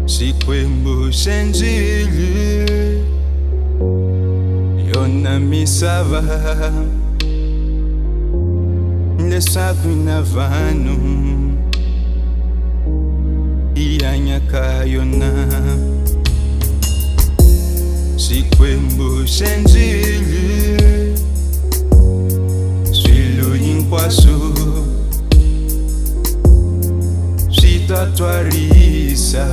Sikwembu senjili Yona misava Ndesakwina vanu Iyanyaka yona Sikwembu senjili Swilu yinkwasu Sitatuarisa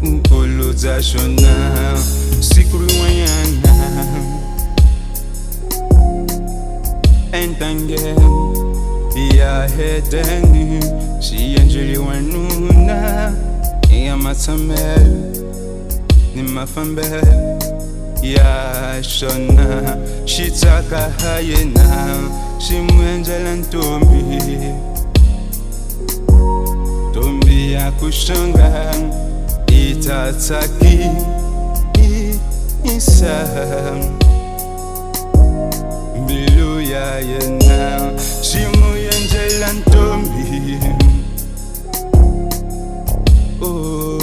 Nkolo za shona Sikuru wanyana Entange Ya hedeni Si anjeli wanuna Ya matamel Ni mafambel Ya shona Shitaka hayena Shimwenjela ntombi Tombi ya kushanga Itataki Isa Bilu ya yena Shimu yenjela ntombi Oh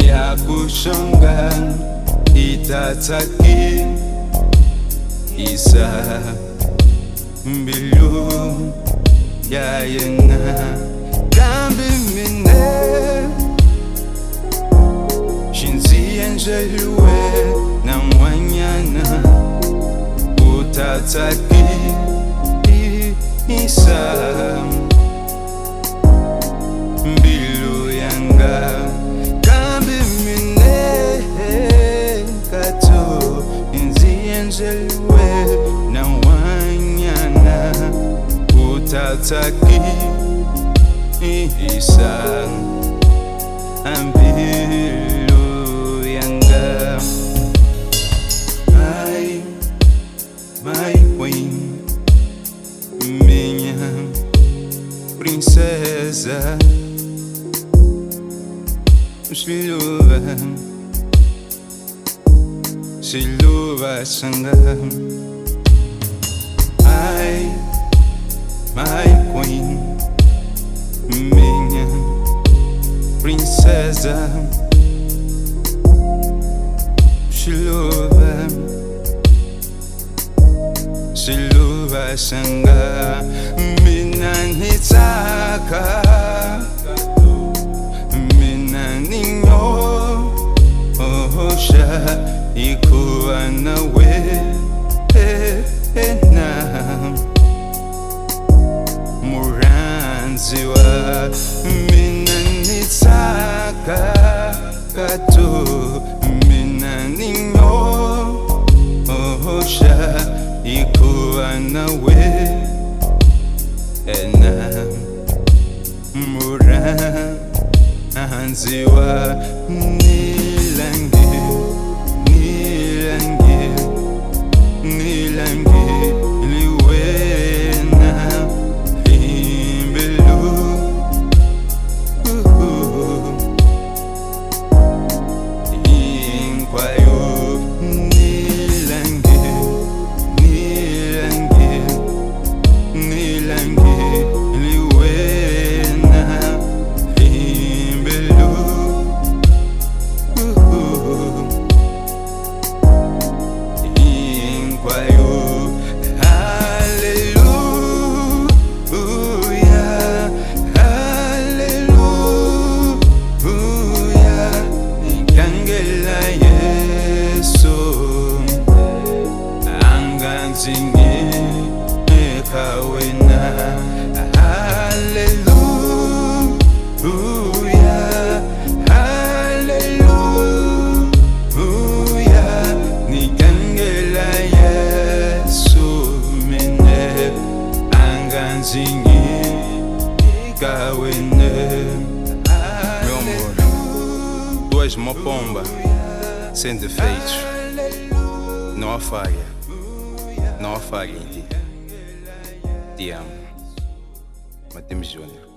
Ya kushanga Itataki Isa Bilu ya yena Kambi mine Shinzi enjeluwe na mwanyana Utataki Isa Bilu yanga Kambi mine Kato Shinzi enjeluwe na mwanyana Utataki Isa Ambilu yanga My queen Minha princesa Siluva sanga My queen Minha princesa Siluva sanga Mina nitaka Mina ninyo Osha ikuwa nawe na Muranziwa Mina nitaka Kato Mina ninyo Osha ikuwa nawe na Muranziwa Nilangi liwena Imbelu Inkwayo Nilangi liwena Imbelu Meu amor, tu és uma pomba sem defeitos. Não há falha em ti. Te amo. Matemos Júnior.